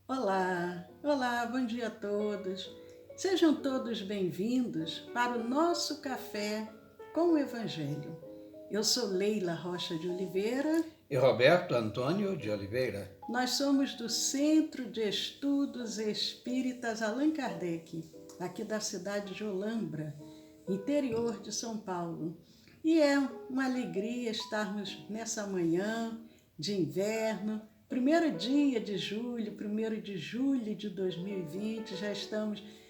Olá, olá, bom dia a todos. Sejam todos bem-vindos para o nosso café com o Evangelho. Eu sou Leila Rocha de Oliveira. E Roberto Antônio de Oliveira. Nós somos do Centro de Estudos Espíritas Allan Kardec, aqui da cidade de Olambra, interior de São Paulo. E é uma alegria estarmos nessa manhã de inverno, primeiro dia de julho, 1º de julho de 2020,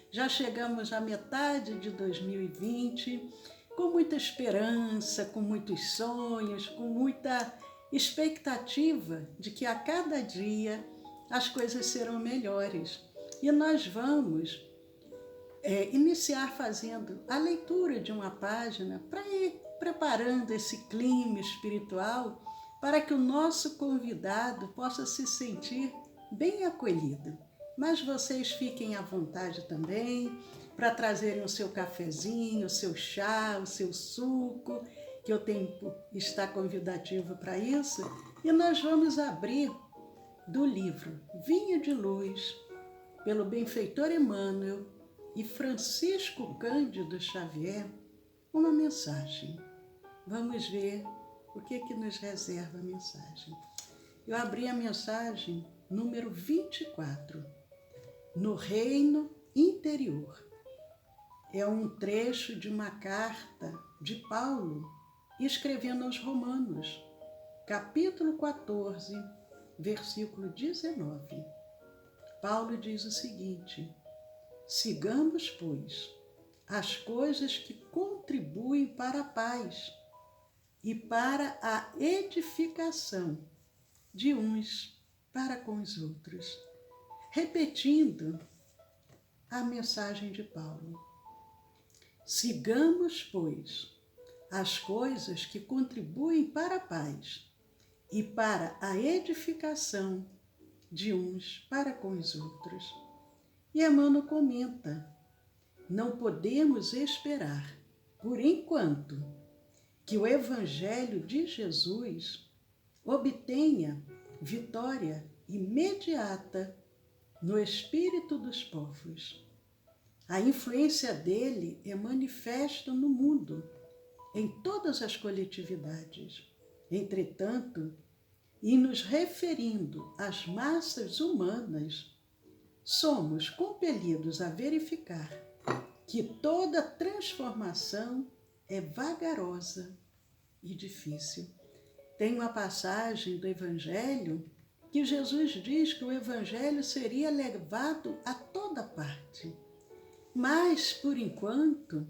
já chegamos à metade de 2020, com muita esperança, com muitos sonhos, com muita expectativa de que a cada dia as coisas serão melhores. E nós vamos iniciar fazendo a leitura de uma página para ir preparando esse clima espiritual para que o nosso convidado possa se sentir bem acolhido. Mas vocês fiquem à vontade também para trazerem o seu cafezinho, o seu chá, o seu suco, que o tempo está convidativo para isso. E nós vamos abrir do livro Vinho de Luz, pelo benfeitor Emmanuel e Francisco Cândido Xavier, uma mensagem. Vamos ver o que nos reserva a mensagem. Eu abri a mensagem número 24, no reino interior. É um trecho de uma carta de Paulo escrevendo aos Romanos, capítulo 14, versículo 19. Paulo diz o seguinte: sigamos, pois, as coisas que contribuem para a paz e para a edificação de uns para com os outros. Repetindo a mensagem de Paulo: sigamos, pois, as coisas que contribuem para a paz e para a edificação de uns para com os outros. E Emmanuel comenta: não podemos esperar, por enquanto, que o Evangelho de Jesus obtenha vitória imediata no espírito dos povos. A influência dele é manifesta no mundo, em todas as coletividades. Entretanto, e nos referindo às massas humanas, somos compelidos a verificar que toda transformação é vagarosa e difícil. Tem uma passagem do Evangelho que Jesus diz que o Evangelho seria levado a toda parte. Mas, por enquanto,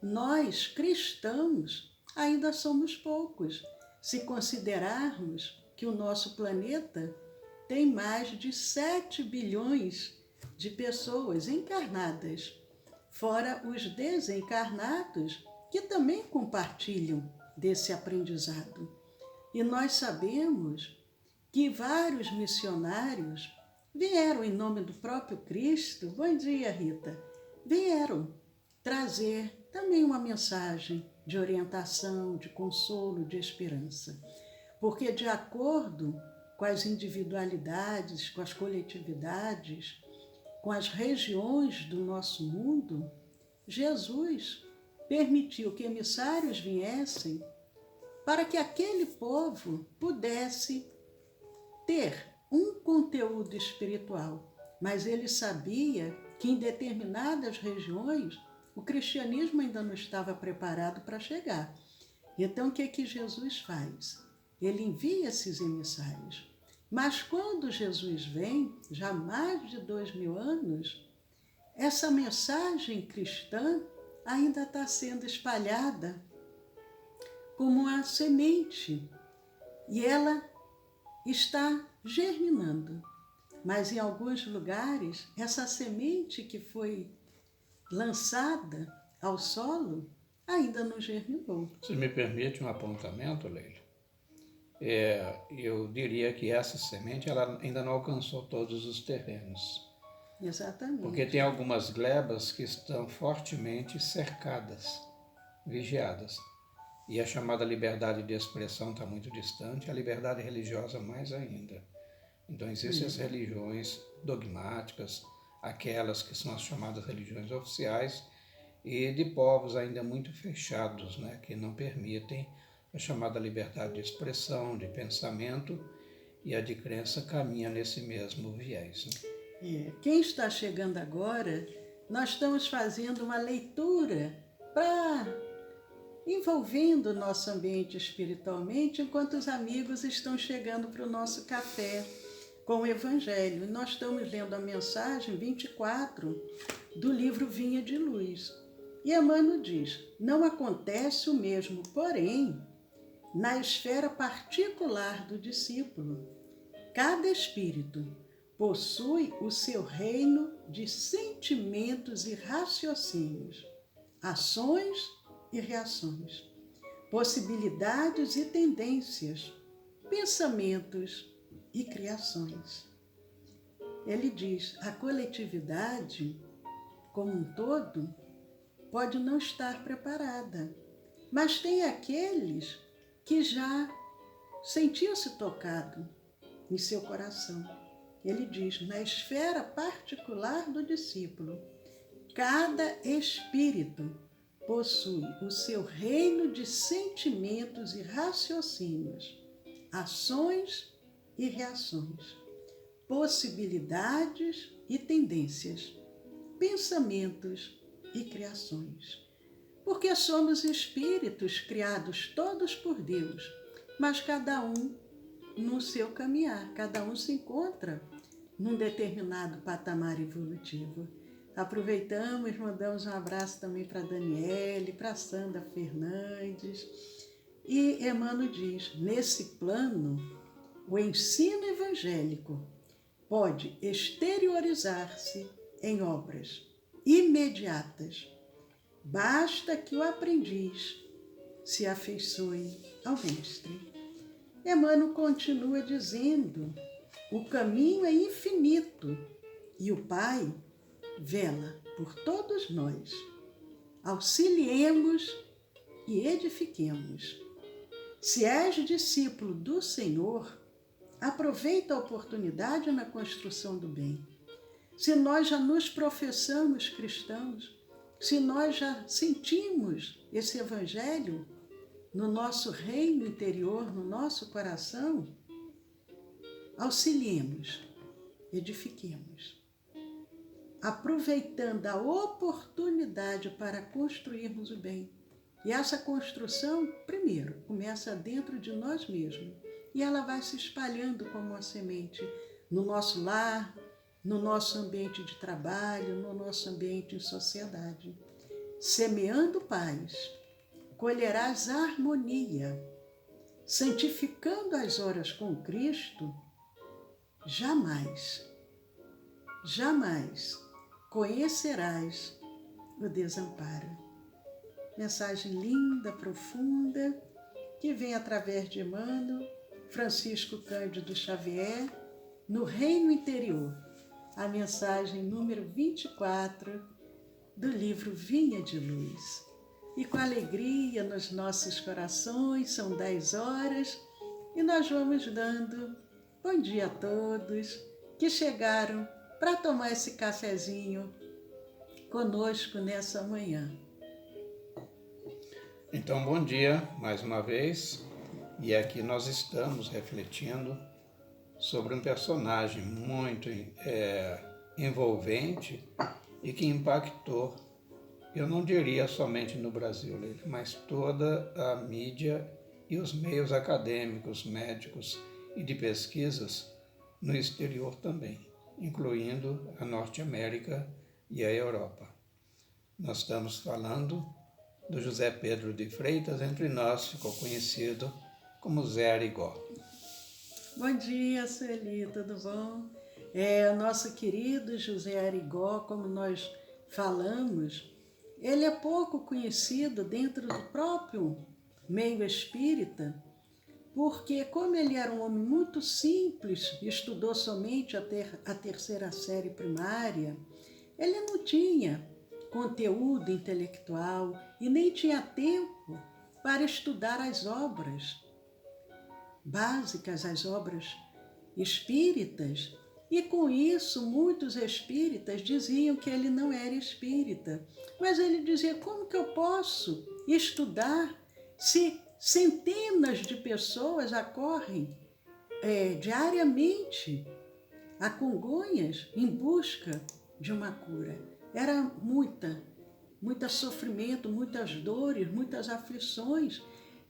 nós, cristãos, ainda somos poucos, se considerarmos que o nosso planeta tem mais de 7 bilhões de pessoas encarnadas, fora os desencarnados que também compartilham desse aprendizado. E nós sabemos que vários missionários vieram em nome do próprio Cristo. Bom dia, Rita. Vieram trazer também uma mensagem de orientação, de consolo, de esperança. Porque, de acordo com as individualidades, com as coletividades, com as regiões do nosso mundo, Jesus permitiu que emissários viessem para que aquele povo pudesse ter um conteúdo espiritual. Mas ele sabia que em determinadas regiões o cristianismo ainda não estava preparado para chegar. Então, o que Jesus faz? Ele envia esses emissários. Mas quando Jesus vem, já há mais de 2000 anos, essa mensagem cristã ainda está sendo espalhada como uma semente. E ela está germinando. Mas em alguns lugares, essa semente que foi lançada ao solo ainda não germinou. Se me permite um apontamento, Leila, eu diria que essa semente ela ainda não alcançou todos os terrenos. Exatamente. Porque tem algumas glebas que estão fortemente cercadas, vigiadas. E a chamada liberdade de expressão está muito distante, a liberdade religiosa mais ainda. Então existem as religiões dogmáticas, aquelas que são as chamadas religiões oficiais, e de povos ainda muito fechados, né, que não permitem a chamada liberdade de expressão, de pensamento, e a de crença caminha nesse mesmo viés. Né? Quem está chegando agora, nós estamos fazendo uma leitura para envolvendo o nosso ambiente espiritualmente, enquanto os amigos estão chegando para o nosso café com o Evangelho. Nós estamos lendo a mensagem 24 do livro Vinha de Luz. E Emmanuel diz: não acontece o mesmo, porém, na esfera particular do discípulo. Cada espírito possui o seu reino de sentimentos e raciocínios, ações e reações, possibilidades e tendências, pensamentos e criações. Ele diz: a coletividade, como um todo, pode não estar preparada, mas tem aqueles que já sentiam-se tocado em seu coração. Ele diz: na esfera particular do discípulo, cada espírito possui o seu reino de sentimentos e raciocínios, ações e reações, possibilidades e tendências, pensamentos e criações. Porque somos espíritos criados todos por Deus, mas cada um no seu caminhar, cada um se encontra num determinado patamar evolutivo. Aproveitamos, mandamos um abraço também para a Daniele, para a Sandra Fernandes. E Emmanuel diz: nesse plano, o ensino evangélico pode exteriorizar-se em obras imediatas. Basta que o aprendiz se afeiçoe ao mestre. Emmanuel continua dizendo: o caminho é infinito e o Pai vela por todos nós. Auxiliemos e edifiquemos. Se és discípulo do Senhor, aproveita a oportunidade na construção do bem. Se nós já nos professamos cristãos, se nós já sentimos esse Evangelho no nosso reino interior, no nosso coração, auxiliemos, edifiquemos, aproveitando a oportunidade para construirmos o bem. E essa construção, primeiro, começa dentro de nós mesmos e ela vai se espalhando como uma semente no nosso lar, no nosso ambiente de trabalho, no nosso ambiente em sociedade. Semeando paz, colherás harmonia. Santificando as horas com Cristo, jamais conhecerás o desamparo. Mensagem linda, profunda, que vem através de Emmanuel, Francisco Cândido Xavier, no Reino Interior. A mensagem número 24 do livro Vinha de Luz. E com alegria nos nossos corações, são 10 horas, e nós vamos dando bom dia a todos que chegaram para tomar esse cafezinho conosco nessa manhã. Então, bom dia mais uma vez, e aqui nós estamos refletindo sobre um personagem muito envolvente e que impactou, eu não diria somente no Brasil, mas toda a mídia e os meios acadêmicos, médicos e de pesquisas no exterior também, incluindo a Norte América e a Europa. Nós estamos falando do José Pedro de Freitas, entre nós ficou conhecido como Zé Arigó. Bom dia, Sueli, tudo bom? O nosso querido José Arigó, como nós falamos, ele é pouco conhecido dentro do próprio meio espírita, porque como ele era um homem muito simples, estudou somente a terceira série primária, ele não tinha conteúdo intelectual e nem tinha tempo para estudar as obras básicas, as obras espíritas E com isso, muitos espíritas diziam que ele não era espírita. Mas ele dizia: como que eu posso estudar se centenas de pessoas acorrem diariamente a Congonhas em busca de uma cura? Era muito sofrimento, muitas dores, muitas aflições.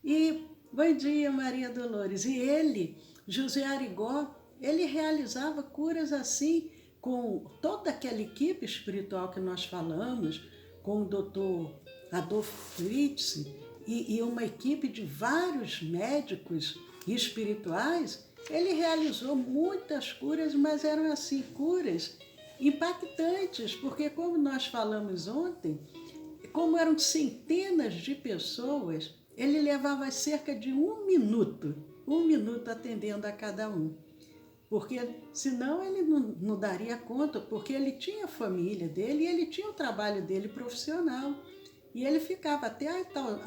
E, bom dia, Maria Dolores. E ele, José Arigó, ele realizava curas assim, com toda aquela equipe espiritual que nós falamos, com o doutor Adolfo Fritz e uma equipe de vários médicos espirituais. Ele realizou muitas curas, mas eram assim, curas impactantes, porque como nós falamos ontem, como eram centenas de pessoas, ele levava cerca de um minuto atendendo a cada um. Porque senão ele não daria conta, porque ele tinha a família dele e ele tinha o trabalho dele profissional. E ele ficava até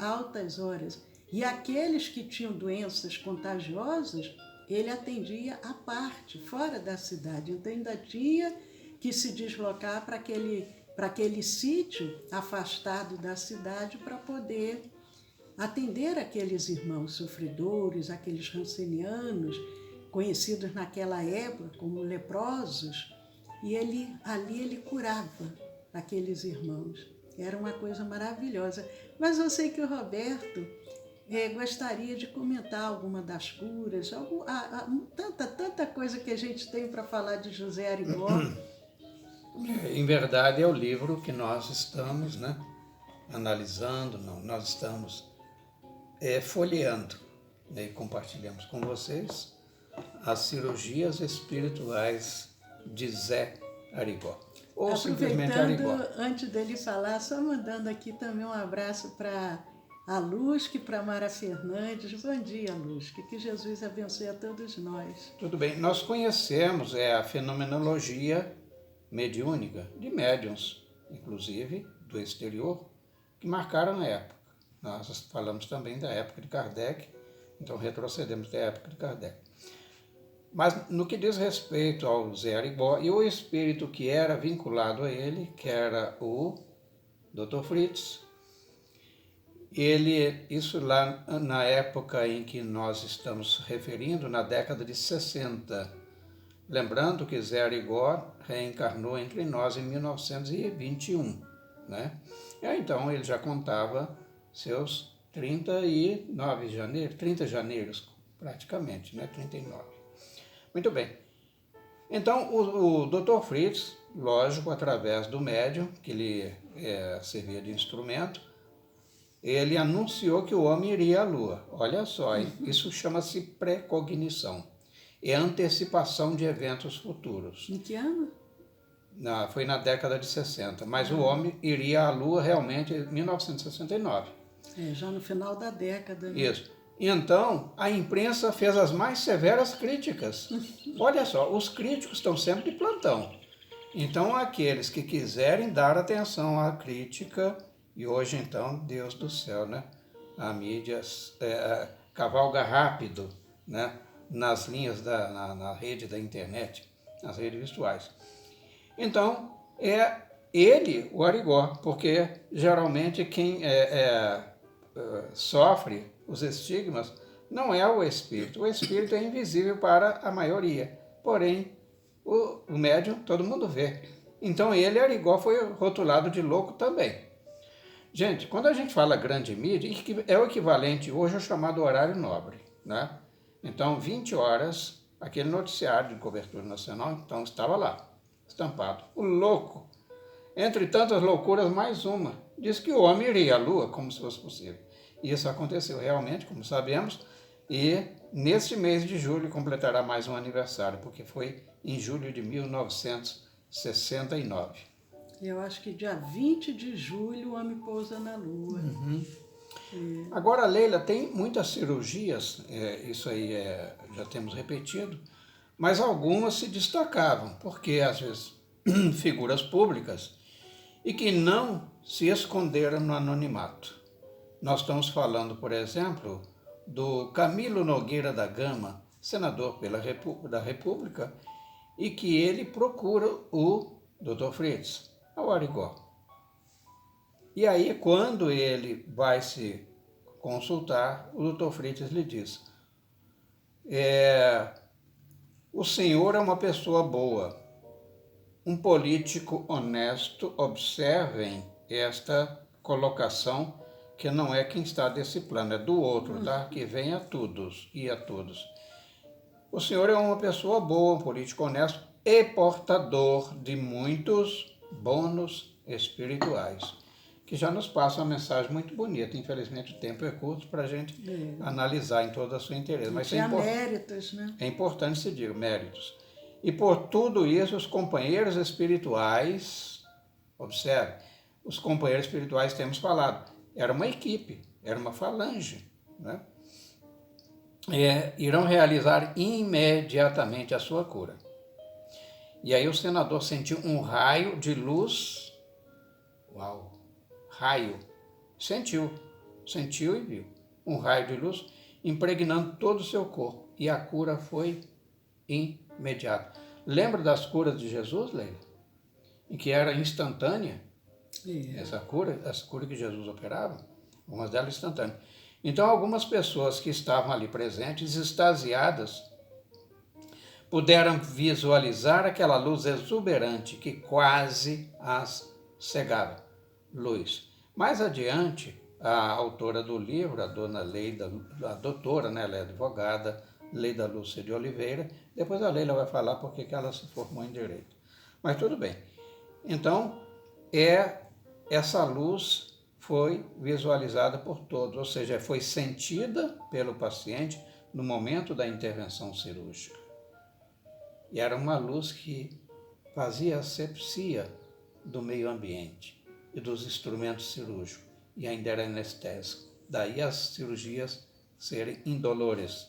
altas horas. E aqueles que tinham doenças contagiosas, ele atendia à parte, fora da cidade. Então ainda tinha que se deslocar para aquele sítio afastado da cidade para poder atender aqueles irmãos sofredores, aqueles rancenianos, conhecidos naquela época como leprosos, e ali ele curava aqueles irmãos. Era uma coisa maravilhosa. Mas eu sei que o Roberto gostaria de comentar alguma das curas, tanta coisa que a gente tem para falar de José Arigó. Em verdade, é o livro que nós estamos analisando, nós estamos folheando, e compartilhamos com vocês as cirurgias espirituais de Zé Arigó, ou simplesmente Arigó. Antes dele falar, só mandando aqui também um abraço para a Lusque, para a Mara Fernandes. Bom dia, Lusque, que Jesus abençoe a todos nós. Tudo bem, nós conhecemos a fenomenologia mediúnica de médiuns, inclusive do exterior, que marcaram a época. Nós falamos também da época de Kardec, então retrocedemos da época de Kardec. Mas no que diz respeito ao Zé Arigó e o espírito que era vinculado a ele, que era o Dr. Fritz, isso lá na época em que nós estamos referindo, na década de 60. Lembrando que Zé Arigó reencarnou entre nós em 1921, né? E aí, então ele já contava seus 30 janeiros, praticamente, né? 39. Muito bem. Então, o Dr. Fritz, lógico, através do médium, que lhe servia de instrumento, ele anunciou que o homem iria à Lua. Olha só, hein? Isso chama-se precognição. É antecipação de eventos futuros. Em que ano? Foi na década de 60, mas o homem iria à Lua realmente em 1969. Já no final da década. Né? Isso. Então, a imprensa fez as mais severas críticas. Olha só, os críticos estão sempre de plantão. Então, aqueles que quiserem dar atenção à crítica, e hoje então, Deus do céu, né? A mídia cavalga rápido, né? Nas linhas na rede da internet, nas redes virtuais. Então, é ele, o Arigó, porque geralmente quem sofre os estigmas não é o espírito é invisível para a maioria, porém o médium todo mundo vê. Então ele, Arigó, foi rotulado de louco também. Gente, quando a gente fala grande mídia, é o equivalente hoje ao chamado horário nobre, né? Então 20 horas, aquele noticiário de cobertura nacional, então estava lá, estampado. O louco, entre tantas loucuras, mais uma, diz que o homem iria à Lua, como se fosse possível. E isso aconteceu realmente, como sabemos, e neste mês de julho completará mais um aniversário, porque foi em julho de 1969. Eu acho que dia 20 de julho o homem pousa na Lua. Uhum. Agora, Leila, tem muitas cirurgias, isso aí já temos repetido, mas algumas se destacavam, porque às vezes figuras públicas e que não se esconderam no anonimato. Nós estamos falando, por exemplo, do Camilo Nogueira da Gama, senador da República, e que ele procura o Dr. Fritz, ao Arigó. E aí, quando ele vai se consultar, o Dr. Fritz lhe diz: o senhor é uma pessoa boa, um político honesto, observem esta colocação, que não é quem está desse plano, é do outro, tá? Que vem a todos e a todos. O senhor é uma pessoa boa, um político honesto e portador de muitos bônus espirituais, que já nos passa uma mensagem muito bonita. Infelizmente o tempo é curto para a gente analisar em toda a sua inteireza. Mas tinha méritos, né? É importante se dizer méritos. E por tudo isso, os companheiros espirituais, observe, os companheiros espirituais temos falado, era uma equipe, era uma falange, né? Irão realizar imediatamente a sua cura. E aí o senador sentiu um raio de luz. Uau! Raio. Sentiu e viu. Um raio de luz impregnando todo o seu corpo. E a cura foi imediata. Lembra das curas de Jesus, Leila? Em que era instantânea? Essa cura que Jesus operava, algumas delas instantâneas. Então, algumas pessoas que estavam ali presentes, extasiadas, puderam visualizar aquela luz exuberante que quase as cegava. Luz. Mais adiante, a autora do livro, a dona Leida, a doutora, né, ela é advogada, Leida Lúcia de Oliveira, depois a Leila vai falar porque que ela se formou em Direito. Mas tudo bem. Então, essa luz foi visualizada por todos, ou seja, foi sentida pelo paciente no momento da intervenção cirúrgica. E era uma luz que fazia asepsia do meio ambiente e dos instrumentos cirúrgicos, e ainda era anestésico. Daí as cirurgias serem indolores.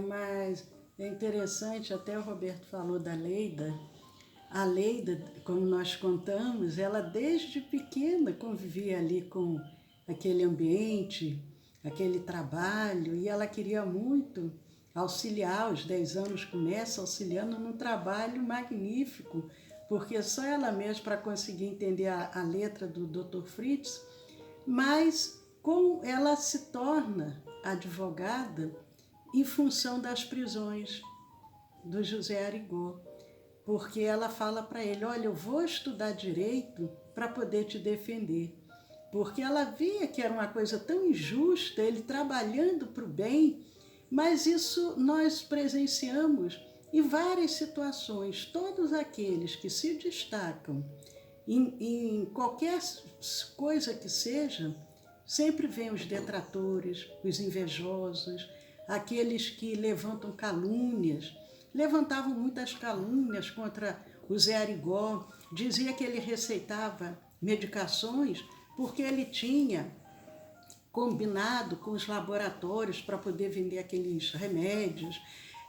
Mas é interessante, até o Roberto falou da Leida. A Leida, como nós contamos, ela desde pequena convivia ali com aquele ambiente, aquele trabalho, e ela queria muito auxiliar. Aos 10 anos começa auxiliando num trabalho magnífico, porque só ela mesma para conseguir entender a letra do Dr. Fritz, mas como ela se torna advogada em função das prisões do José Arigó. Porque ela fala para ele, olha, eu vou estudar direito para poder te defender. Porque ela via que era uma coisa tão injusta, ele trabalhando para o bem, mas isso nós presenciamos em várias situações. Todos aqueles que se destacam em qualquer coisa que seja, sempre vêm os detratores, os invejosos, aqueles que levantam calúnias. Levantavam muitas calúnias contra o Zé Arigó, dizia que ele receitava medicações porque ele tinha combinado com os laboratórios para poder vender aqueles remédios.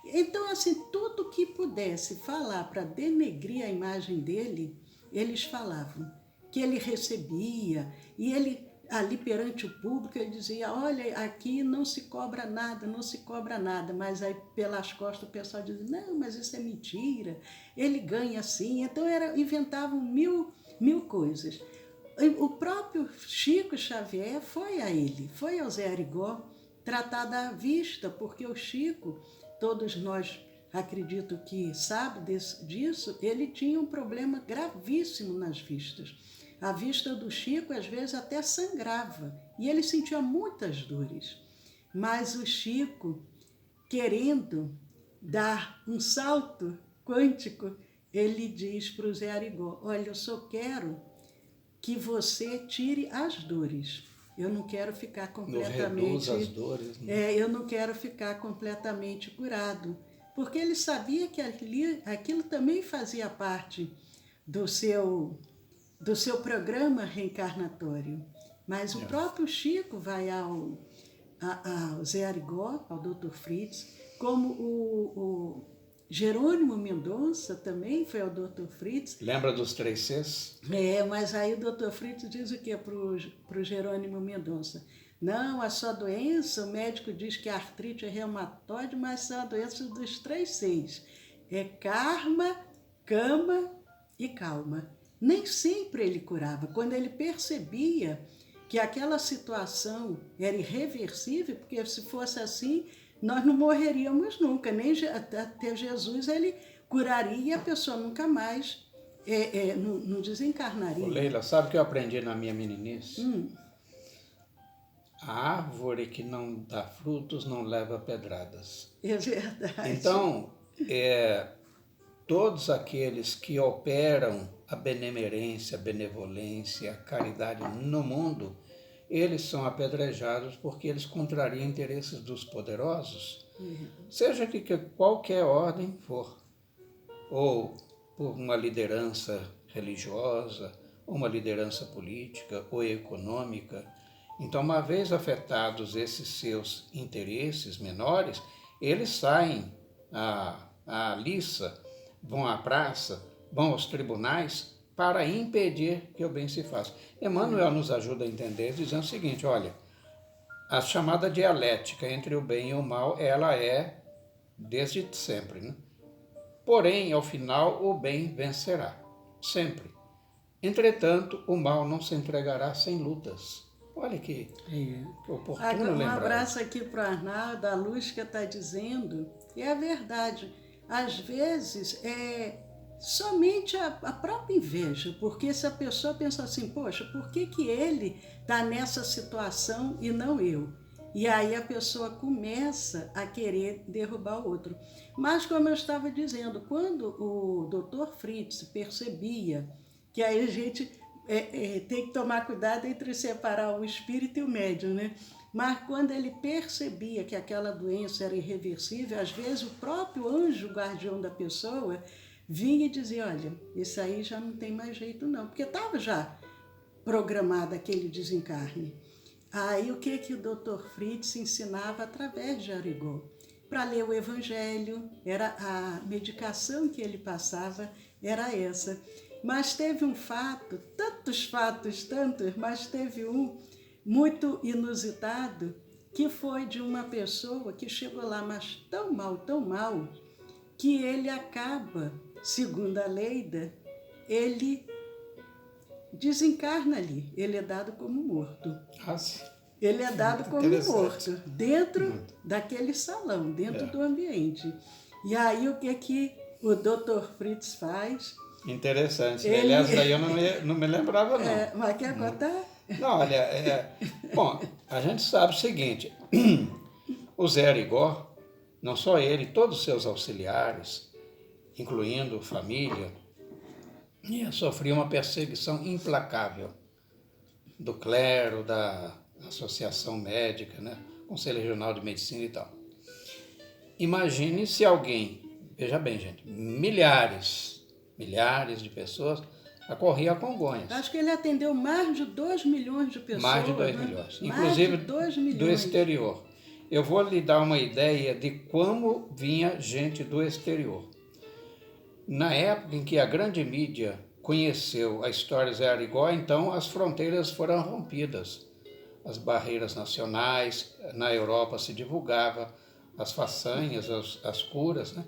Então, assim, tudo que pudesse falar para denegrir a imagem dele, eles falavam que ele recebia, e ele ali perante o público, ele dizia, olha, aqui não se cobra nada, não se cobra nada, mas aí pelas costas o pessoal dizia, não, mas isso é mentira, ele ganha assim, então inventavam mil coisas. O próprio Chico Xavier foi a ele, foi ao Zé Arigó tratar da vista, porque o Chico, todos nós acredito que sabe disso, ele tinha um problema gravíssimo nas vistas. A vista do Chico, às vezes, até sangrava. E ele sentia muitas dores. Mas o Chico, querendo dar um salto quântico, ele diz para o Zé Arigó, olha, eu só quero que você tire as dores. Eu não quero ficar completamente... Reduz as dores, né? Eu não quero ficar completamente curado. Porque ele sabia que aquilo também fazia parte do seu programa reencarnatório. Mas o próprio Chico vai ao Zé Arigó, ao Dr. Fritz, como o Jerônimo Mendonça também foi ao Dr. Fritz. Lembra dos 3 Cs? Mas aí o Dr. Fritz diz o que para o Jerônimo Mendonça? Não, a sua doença, o médico diz que a artrite é reumatoide, mas são a doença dos 3 Cs, é karma, cama e calma. Nem sempre ele curava. Quando ele percebia que aquela situação era irreversível, porque se fosse assim, nós não morreríamos nunca, nem até Jesus ele curaria e a pessoa nunca mais não desencarnaria. Ô, Leila, sabe o que eu aprendi na minha meninice? A árvore que não dá frutos não leva pedradas. É verdade. Então, todos aqueles que operam a benemerência, a benevolência, a caridade no mundo, eles são apedrejados porque eles contrariam interesses dos poderosos, seja de qualquer ordem for, ou por uma liderança religiosa, ou uma liderança política ou econômica. Então, uma vez afetados esses seus interesses menores, eles saem à liça, vão à praça, vão aos tribunais para impedir que o bem se faça. Emmanuel nos ajuda a entender dizendo o seguinte, olha, a chamada dialética entre o bem e o mal, ela é desde sempre, né? Porém, ao final, o bem vencerá, sempre. Entretanto, o mal não se entregará sem lutas. Olha que oportuno lembrar. Um abraço aqui para o Arnaldo, a Luz que está dizendo, e é verdade, às vezes é somente a própria inveja, porque se a pessoa pensa assim, poxa, por que ele está nessa situação e não eu? E aí a pessoa começa a querer derrubar o outro. Mas como eu estava dizendo, quando o Dr. Fritz percebia que aí a gente tem que tomar cuidado entre separar o espírito e o médium, né? Mas quando ele percebia que aquela doença era irreversível, às vezes o próprio anjo guardião da pessoa vinha e dizia, olha, isso aí já não tem mais jeito não, porque estava já programado aquele desencarne. Aí o que o Dr. Fritz ensinava através de Arigó? Para ler o Evangelho, era a medicação que ele passava, era essa. Mas teve um fato, tantos, mas teve um muito inusitado, que foi de uma pessoa que chegou lá, mas tão mal, que ele acaba, segundo a Leida, ele desencarna ali, ele é dado como morto. Sim. Ele é dado como morto, dentro daquele salão, dentro do ambiente. E aí o que o Dr. Fritz faz? Interessante, né? Aliás, daí eu não me lembrava, não. Mas quer contar? Não, olha, bom, a gente sabe o seguinte, o Zé Arigó, não só ele, todos os seus auxiliares, incluindo família, sofriam uma perseguição implacável do clero, da Associação Médica, né? Conselho Regional de Medicina e tal. Imagine se alguém, veja bem, gente, milhares de pessoas acorriam a Congonhas. Acho que ele atendeu mais de 2 milhões de pessoas. Mais de 2 milhões, inclusive 2 milhões. Do exterior. Eu vou lhe dar uma ideia de como vinha gente do exterior. Na época em que a grande mídia conheceu a história de Zé Arigó, então as fronteiras foram rompidas. As barreiras nacionais, na Europa se divulgava as façanhas, as curas, né?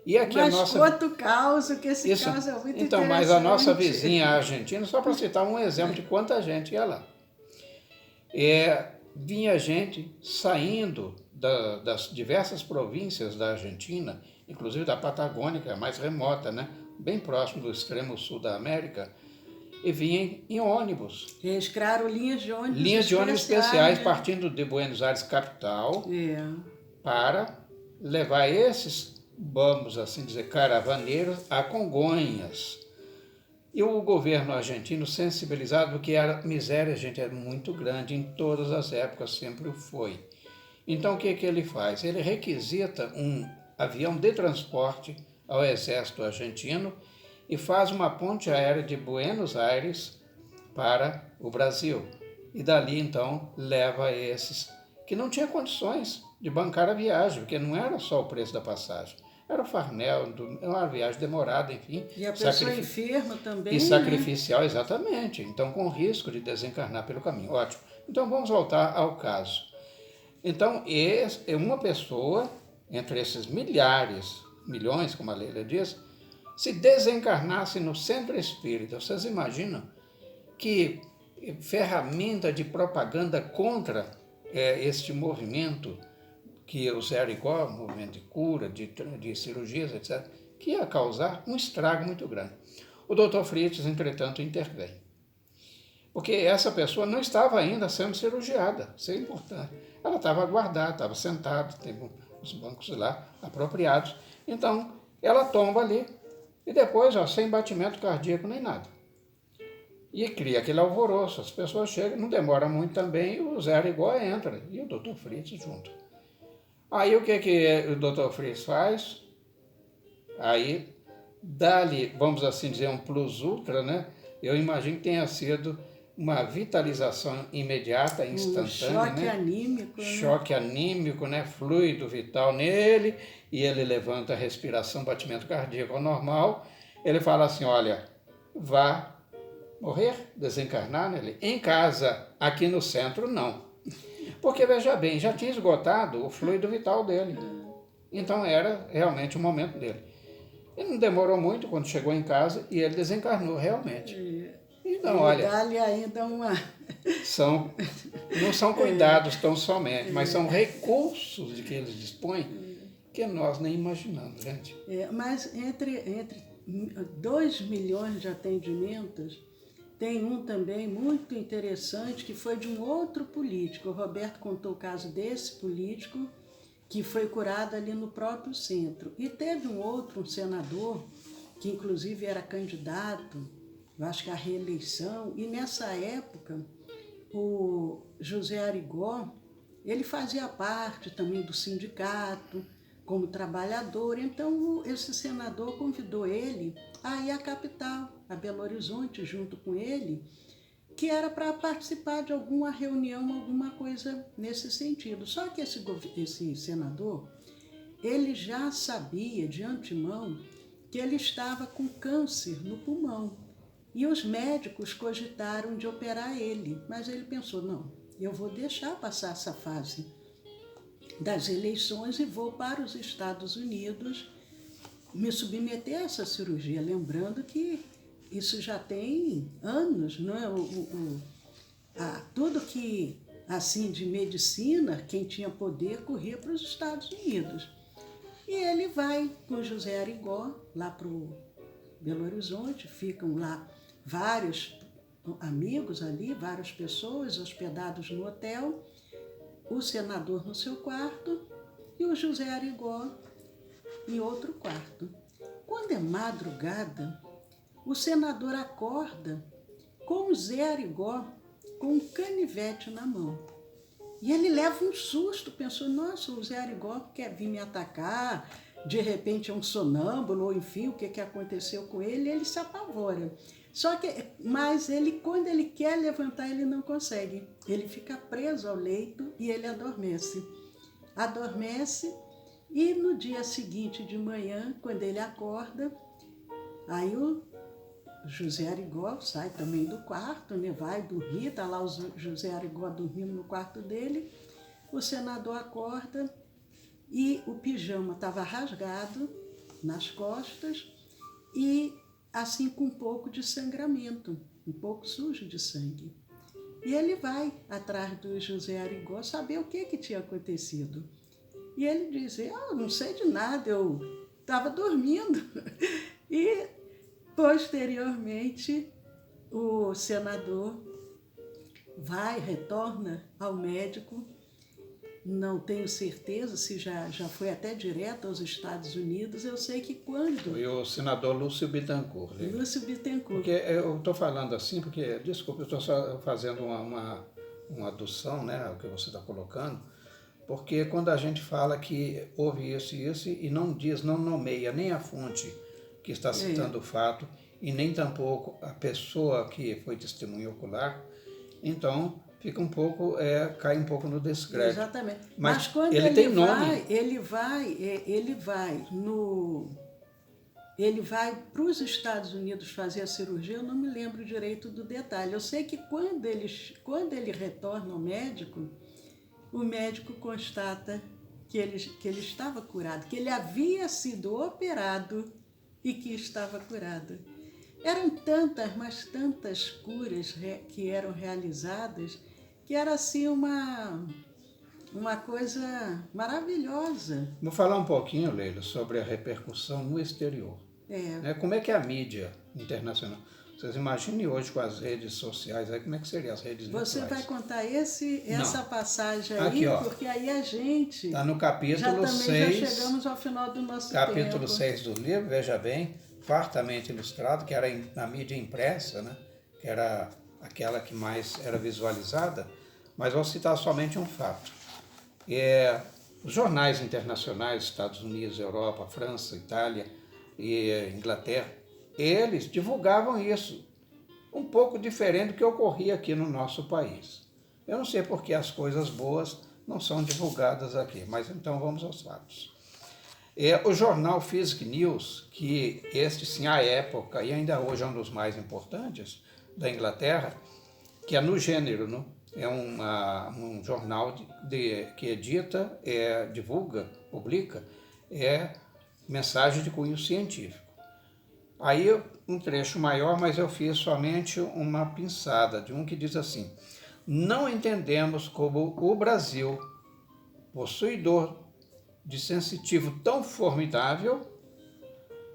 E aqui mas a nossa... outro caos, que esse caso é muito então, interessante. mas a nossa vizinha a Argentina, só para citar um exemplo de quanta gente ia lá. Vinha gente saindo das diversas províncias da Argentina, inclusive da Patagônia, que é a mais remota, né? Bem próximo do extremo sul da América, e vinha em ônibus. Eles criaram linhas de ônibus especiais. Linhas de ônibus especiais partindo de Buenos Aires, capital, para levar esses, vamos assim dizer, caravaneiros a Congonhas. E o governo argentino sensibilizado, porque a miséria, gente, é muito grande, em todas as épocas sempre o foi. Então o que ele faz? Ele requisita um avião de transporte ao exército argentino e faz uma ponte aérea de Buenos Aires para o Brasil. E dali, então, leva esses que não tinham condições de bancar a viagem, porque não era só o preço da passagem. Era o farnel, uma viagem demorada, enfim. E a pessoa enferma também. E sacrificial, né? Exatamente. Então, com risco de desencarnar pelo caminho. Ótimo. Então, vamos voltar ao caso. Então, uma pessoa, entre esses milhares milhões, como a Leila diz, se desencarnasse no centro espírita. Vocês imaginam que ferramenta de propaganda contra este movimento que o Zé Arigó, movimento de cura, de cirurgias, etc., que ia causar um estrago muito grande. O Dr. Fritz, entretanto, intervém. Porque essa pessoa não estava ainda sendo cirurgiada, isso é importante. Ela estava aguardada, estava sentada, tem os bancos lá apropriados. Então, ela tomba ali e depois, sem batimento cardíaco nem nada. E cria aquele alvoroço, as pessoas chegam, não demora muito também, o Zé Arigó entra e o Dr. Fritz junto. Aí o que o Dr. Fritz faz? Aí dá-lhe, vamos assim dizer, um plus ultra, né? Eu imagino que tenha sido uma vitalização imediata, instantânea, choque né? anímico, Choque anímico, né? Fluido vital nele, e ele levanta a respiração, batimento cardíaco ao normal. Ele fala assim, olha, vá morrer, desencarnar nele, em casa, aqui no centro, não. Porque, veja bem, já tinha esgotado o fluido vital dele. Então era realmente o momento dele. E não demorou muito quando chegou em casa e ele desencarnou realmente. Então, olha, dá-lhe ainda uma... não são cuidados tão somente, mas são recursos de que eles dispõem que nós nem imaginamos, gente. Mas entre 2 milhões de atendimentos, tem um também muito interessante que foi de um outro político. O Roberto contou o caso desse político que foi curado ali no próprio centro. E teve um senador, que inclusive era candidato, eu acho que à reeleição, e nessa época o José Arigó, ele fazia parte também do sindicato, como trabalhador. Então esse senador convidou ele a ir à capital, a Belo Horizonte, junto com ele, que era para participar de alguma reunião, alguma coisa nesse sentido. Só que esse senador, ele já sabia de antemão que ele estava com câncer no pulmão. E os médicos cogitaram de operar ele, mas ele pensou, não, eu vou deixar passar essa fase das eleições e vou para os Estados Unidos me submeter a essa cirurgia, lembrando que isso já tem anos, não é? Tudo que, assim, de medicina, quem tinha poder corria para os Estados Unidos. E ele vai com José Arigó lá para o Belo Horizonte, ficam lá vários amigos ali, várias pessoas hospedados no hotel, o senador no seu quarto e o José Arigó em outro quarto. Quando é madrugada, o senador acorda com o Zé Arigó com um canivete na mão. E ele leva um susto, pensou, nossa, o Zé Arigó quer vir me atacar, de repente é um sonâmbulo, ou enfim, o que aconteceu com ele, ele se apavora. Mas quando ele quer levantar, ele não consegue. Ele fica preso ao leito e ele adormece. Adormece e no dia seguinte de manhã, quando ele acorda, aí o José Arigó sai também do quarto, né? Vai dormir, está lá o José Arigó dormindo no quarto dele. O senador acorda e o pijama estava rasgado nas costas e assim com um pouco de sangramento, um pouco sujo de sangue. E ele vai atrás do José Arigó saber o que tinha acontecido. E ele diz, não sei de nada, eu estava dormindo. E, posteriormente, o senador retorna ao médico, não tenho certeza se já foi até direto aos Estados Unidos, eu sei que quando... Foi o senador Lúcio Bittencourt. Né? Lúcio Bittencourt. Porque eu estou falando assim, porque, desculpa, eu estou só fazendo uma adução, né, ao que você está colocando, porque quando a gente fala que houve isso e isso, e não diz, não nomeia nem a fonte que está citando o fato, e nem tampouco a pessoa que foi testemunha ocular, então fica um pouco, cai um pouco no descrédito. Exatamente. Mas quando ele tem vai, nome. Ele vai para os Estados Unidos fazer a cirurgia, eu não me lembro direito do detalhe. Eu sei que quando ele retorna ao médico, o médico constata que ele estava curado, que ele havia sido operado e que estava curado. Eram tantas, mas tantas curas que eram realizadas, que era assim uma coisa maravilhosa. Vou falar um pouquinho, Leila, sobre a repercussão no exterior. Como é que é a mídia internacional? Vocês imaginem hoje com as redes sociais, aí como é que seriam as redes virtuais? Você vai contar essa passagem aí, aqui, ó, porque aí a gente... Está no capítulo 6. Já chegamos ao final do nosso capítulo tempo. 6 do livro, veja bem, fartamente ilustrado, que era na mídia impressa, né? Que era aquela que mais era visualizada, mas vou citar somente um fato. Os jornais internacionais, Estados Unidos, Europa, França, Itália e Inglaterra, eles divulgavam isso, um pouco diferente do que ocorria aqui no nosso país. Eu não sei porque as coisas boas não são divulgadas aqui, mas então vamos aos fatos. O jornal Physics News, que este sim, à época, e ainda hoje é um dos mais importantes da Inglaterra, que é no gênero, né? É um jornal que edita, divulga, publica, mensagem de cunho científico. Aí um trecho maior, mas eu fiz somente uma pinçada de um que diz assim: não entendemos como o Brasil, possuidor de sensitivo tão formidável,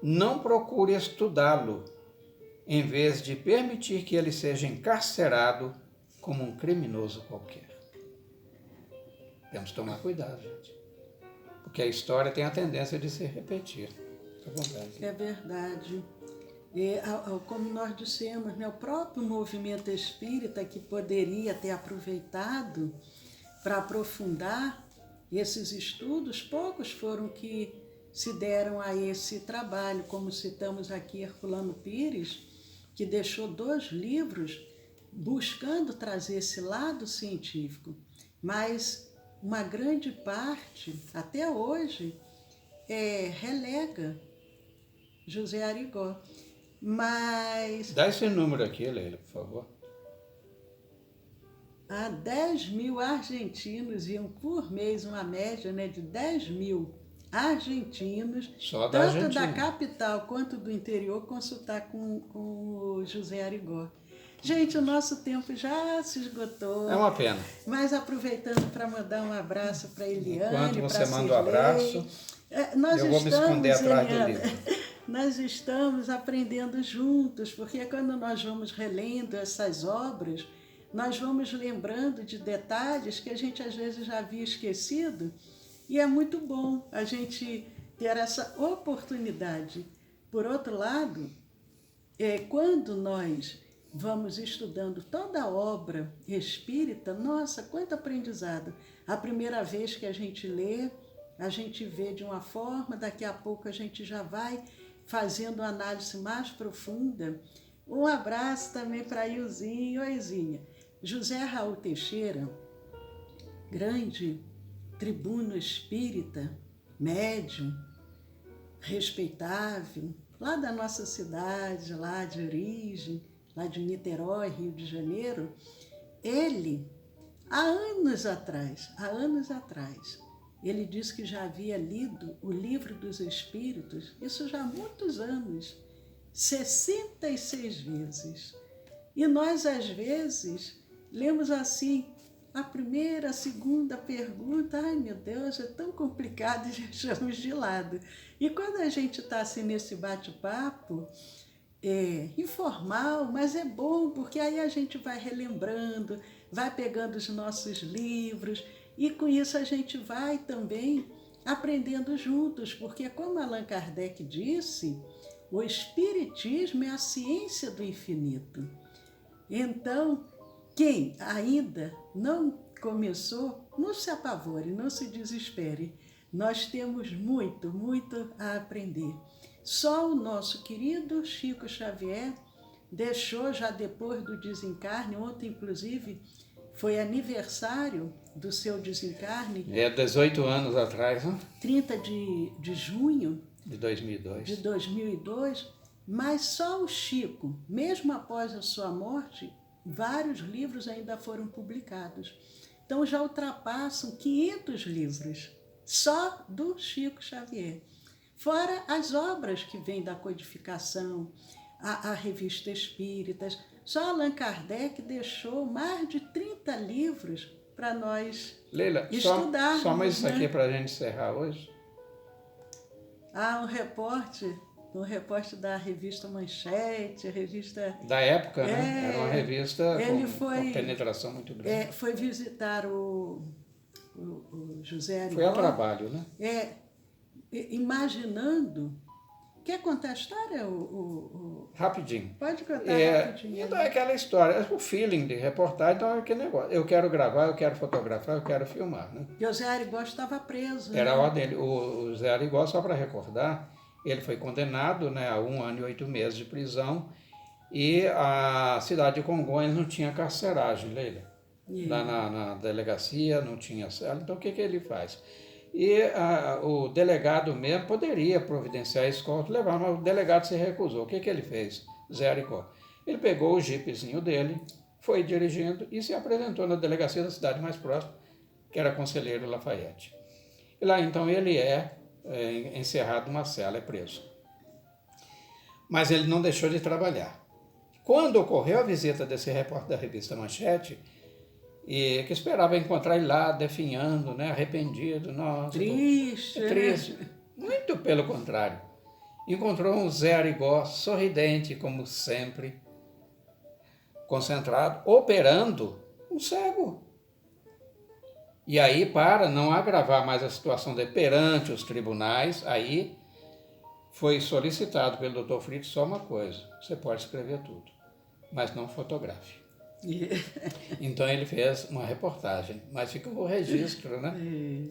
não procure estudá-lo, em vez de permitir que ele seja encarcerado como um criminoso qualquer. Temos que tomar cuidado, gente, porque a história tem a tendência de se repetir. É verdade. Como nós dissemos, o próprio movimento espírita, que poderia ter aproveitado para aprofundar esses estudos, poucos foram que se deram a esse trabalho, como citamos aqui Herculano Pires, que deixou 2 livros buscando trazer esse lado científico, mas uma grande parte, até hoje, relega José Arigó. Mas... Dá esse número aqui, Leila, por favor. 10.000 argentinos iam por mês, uma média, né, de 10.000 argentinos, só da tanto Argentina, da capital quanto do interior, consultar com o José Arigó. Gente, o nosso tempo já se esgotou. É uma pena. Mas aproveitando para mandar um abraço para Eliane, enquanto você manda um abraço, eu vou me esconder atrás do livro. Nós estamos aprendendo juntos, porque quando nós vamos relendo essas obras, nós vamos lembrando de detalhes que a gente às vezes já havia esquecido, e é muito bom a gente ter essa oportunidade. Por outro lado, quando nós vamos estudando toda a obra espírita, nossa, quanto aprendizado! A primeira vez que a gente lê, a gente vê de uma forma, daqui a pouco a gente já vai fazendo uma análise mais profunda. Um abraço também para Ilzinha. Oi, Zinha. José Raul Teixeira, grande tribuno espírita, médium, respeitável, lá da nossa cidade, lá de origem, lá de Niterói, Rio de Janeiro, ele, há anos atrás, ele disse que já havia lido o Livro dos Espíritos, isso já há muitos anos, 66 vezes. E nós, às vezes, lemos assim, a primeira, a segunda pergunta, ai meu Deus, é tão complicado e deixamos de lado. E quando a gente está assim nesse bate-papo, informal, mas é bom, porque aí a gente vai relembrando, vai pegando os nossos livros, e com isso a gente vai também aprendendo juntos, porque como Allan Kardec disse, o Espiritismo é a ciência do infinito. Então, quem ainda não começou, não se apavore, não se desespere. Nós temos muito, muito a aprender. Só o nosso querido Chico Xavier deixou, já depois do desencarne, ontem inclusive foi aniversário do seu desencarne. 18 anos atrás, né? 30 de junho de 2002. De 2002, mas só o Chico, mesmo após a sua morte, vários livros ainda foram publicados. Então já ultrapassam 500 livros só do Chico Xavier. Fora as obras que vêm da codificação, a Revista Espíritas. Só Allan Kardec deixou mais de 30 livros para nós Leila, estudarmos. Só mais isso né? aqui para a gente encerrar hoje. Um repórter da revista Manchete, a revista... Da época, né? Era uma revista com uma penetração muito grande. Foi visitar o José Arigó. Foi a trabalho, né? Imaginando... Quer contar a história? Rapidinho. Pode contar rapidinho. Então é aquela história, o feeling de reportagem, então é aquele negócio. Eu quero gravar, eu quero fotografar, eu quero filmar, né? E o Zé Arigó estava preso. Era a ordem dele. O Zé Arigó, só para recordar, ele foi condenado, né, a 1 ano e 8 meses de prisão e a cidade de Congonhas não tinha carceragem, Leila. Lá na delegacia não tinha cela. Então o que ele faz? E o delegado mesmo poderia providenciar a escolta, levar, mas o delegado se recusou. O que ele fez, Zé Arigó? Ele pegou o jipezinho dele, foi dirigindo e se apresentou na delegacia da cidade mais próxima, que era Conselheiro Lafayette. E lá então ele é encerrado numa cela, é preso. Mas ele não deixou de trabalhar. Quando ocorreu a visita desse repórter da revista Manchete, e que esperava encontrar ele lá definhando, né, arrependido, nossa, triste, triste. Muito pelo contrário. Encontrou um Zé Arigó sorridente, como sempre, concentrado, operando um cego. E aí, para não agravar mais a situação dele perante os tribunais, aí foi solicitado pelo Dr. Fritz só uma coisa: você pode escrever tudo, mas não fotografe. Então ele fez uma reportagem, mas fica o registro, né?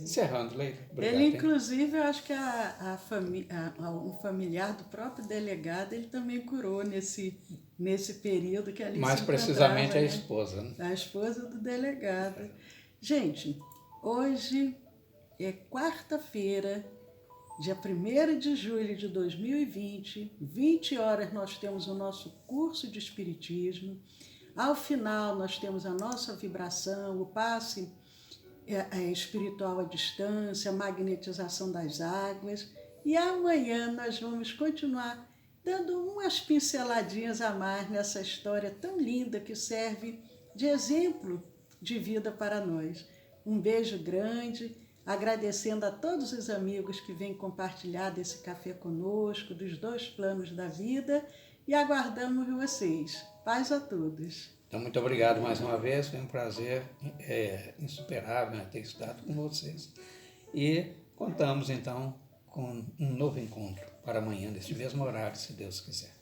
Encerrando, Leila. Obrigado, ele, inclusive, eu acho que um familiar do próprio delegado, ele também curou nesse período que ali mais se precisamente a né? esposa. Né? A esposa do delegado. Gente, hoje é quarta-feira, dia 1º de julho de 2020, 20 horas nós temos o nosso curso de Espiritismo. Ao final, nós temos a nossa vibração, o passe espiritual à distância, a magnetização das águas. E amanhã nós vamos continuar dando umas pinceladinhas a mais nessa história tão linda que serve de exemplo de vida para nós. Um beijo grande, agradecendo a todos os amigos que vêm compartilhar desse café conosco, dos 2 planos da vida, e aguardamos vocês. Paz a todos. Então, muito obrigado mais uma vez, foi um prazer insuperável, né, ter estado com vocês. E contamos, então, com um novo encontro para amanhã, neste mesmo horário, se Deus quiser.